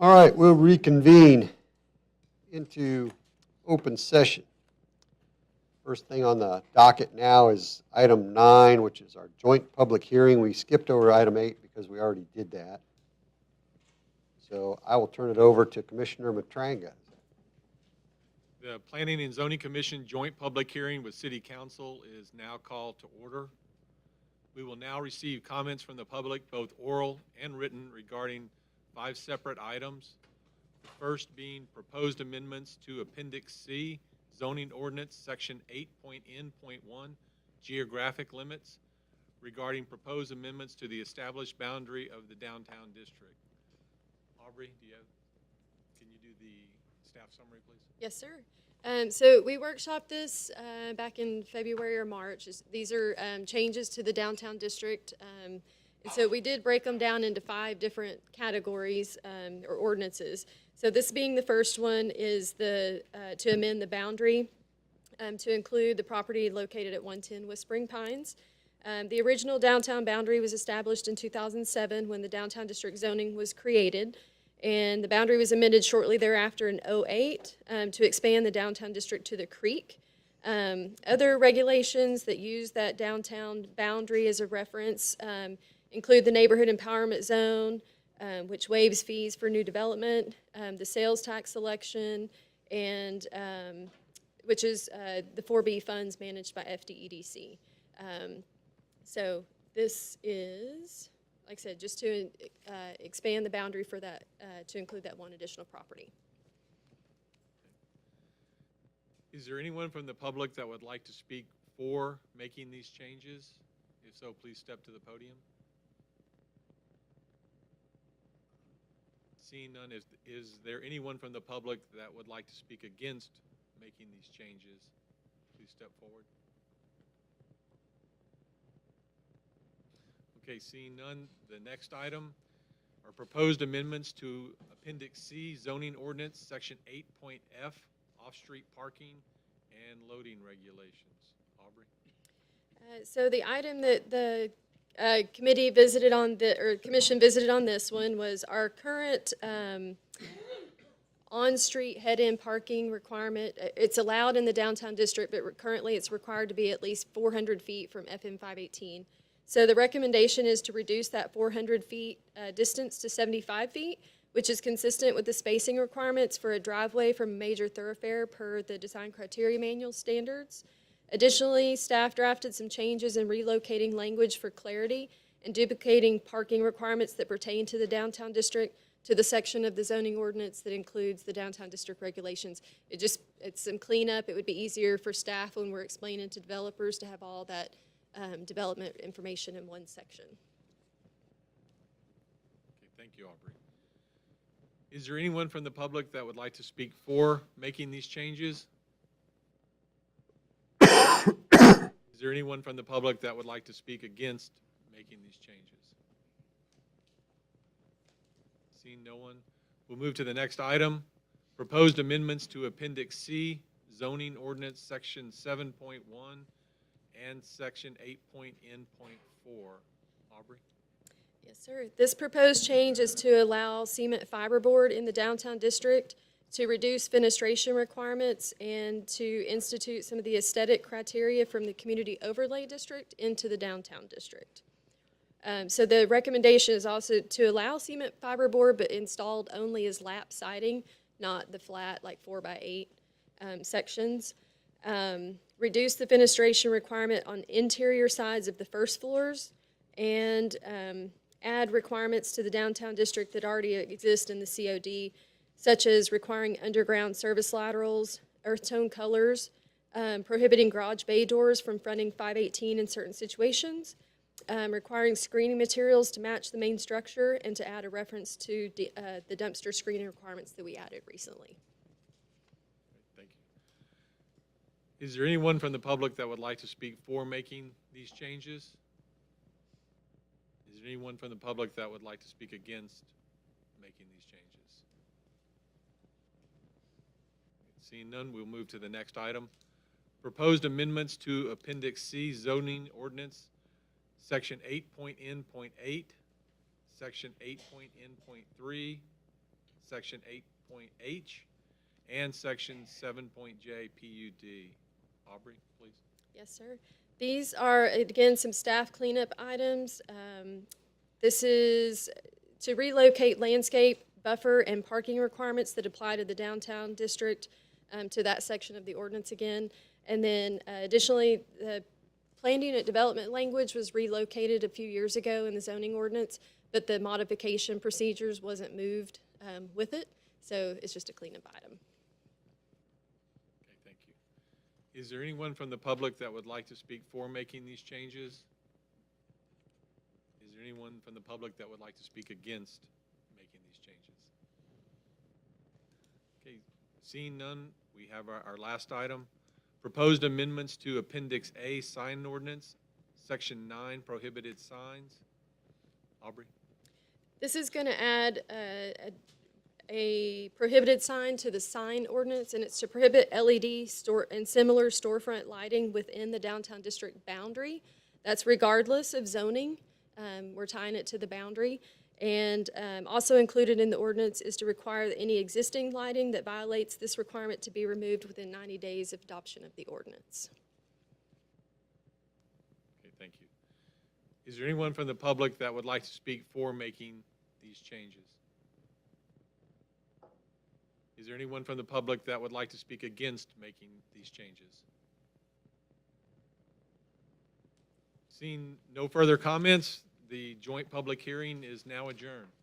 All right, we'll reconvene into open session. First thing on the docket now is item 9, which is our joint public hearing. We skipped over item 8 because we already did that. So I will turn it over to Commissioner Matranga. The Planning and Zoning Commission joint public hearing with City Council is now called to order. We will now receive comments from the public, both oral and written, regarding 5 separate items. The first being proposed amendments to Appendix C, Zoning Ordinance, Section 8.N.1, Geographic Limits, regarding proposed amendments to the established boundary of the downtown district. Aubrey, can you do the staff summary, please? Yes, sir. So we workshopped this back in February or March. These are changes to the downtown district. And so we did break them down into 5 different categories or ordinances. So this being the first one is to amend the boundary to include the property located at 110 Whispering Pines. The original downtown boundary was established in 2007 when the downtown district zoning was created. And the boundary was amended shortly thereafter in 2008 to expand the downtown district to the creek. Other regulations that use that downtown boundary as a reference include the neighborhood empowerment zone, which waives fees for new development, the sales tax selection, and which is the 4B funds managed by FDEDC. So this is, like I said, just to expand the boundary for that, to include that one additional property. Is there anyone from the public that would like to speak for making these changes? If so, please step to the podium. Seeing none, is there anyone from the public that would like to speak against making these changes? Please step forward. Okay, seeing none, the next item are proposed amendments to Appendix C, Zoning Ordinance, Section 8.F, off-street parking and loading regulations. Aubrey? So the item that the committee visited on, commission visited on this one was our current on-street head-in parking requirement. It's allowed in the downtown district, but currently it's required to be at least 400 feet from FM 518. So the recommendation is to reduce that 400 feet distance to 75 feet, which is consistent with the spacing requirements for a driveway from a major thoroughfare per the Design Criteria Manual standards. Additionally, staff drafted some changes in relocating language for clarity and duplicating parking requirements that pertain to the downtown district to the section of the zoning ordinance that includes the downtown district regulations. It's some cleanup. It would be easier for staff when we're explaining to developers to have all that development information in one section. Okay, thank you, Aubrey. Is there anyone from the public that would like to speak for making these changes? Is there anyone from the public that would like to speak against making these changes? Seeing no one, we'll move to the next item. Proposed amendments to Appendix C, Zoning Ordinance, Section 7.1 and Section 8.N.4. Aubrey? Yes, sir. This proposed change is to allow cement fiberboard in the downtown district, to reduce fenestration requirements, and to institute some of the aesthetic criteria from the community overlay district into the downtown district. So the recommendation is also to allow cement fiberboard, but installed only as lap siding, not the flat like 4x8 sections. Reduce the fenestration requirement on interior sides of the first floors, and add requirements to the downtown district that already exist in the COD, such as requiring underground service laterals, earth tone colors, prohibiting garage bay doors from fronting 518 in certain situations, requiring screening materials to match the main structure, and to add a reference to the dumpster screening requirements that we added recently. Thank you. Is there anyone from the public that would like to speak for making these changes? Is there anyone from the public that would like to speak against making these changes? Seeing none, we'll move to the next item. Proposed amendments to Appendix C, Zoning Ordinance, Section 8.N.8, Section 8.N.3, Section 8.H, and Section 7.J PUD. Aubrey, please. Yes, sir. These are, again, some staff cleanup items. This is to relocate landscape, buffer, and parking requirements that apply to the downtown district, to that section of the ordinance again. And then additionally, the planned unit development language was relocated a few years ago in the zoning ordinance, but the modification procedures wasn't moved with it, so it's just a cleanup item. Okay, thank you. Is there anyone from the public that would like to speak for making these changes? Is there anyone from the public that would like to speak against making these changes? Okay, seeing none, we have our last item. Proposed amendments to Appendix A sign ordinance, Section 9 prohibited signs. Aubrey? This is going to add a prohibited sign to the sign ordinance, and it's to prohibit LED store and similar storefront lighting within the downtown district boundary. That's regardless of zoning. We're tying it to the boundary. And also included in the ordinance is to require that any existing lighting that violates this requirement to be removed within 90 days of adoption of the ordinance. Okay, thank you. Is there anyone from the public that would like to speak for making these changes? Is there anyone from the public that would like to speak against making these changes? Seeing no further comments, the joint public hearing is now adjourned.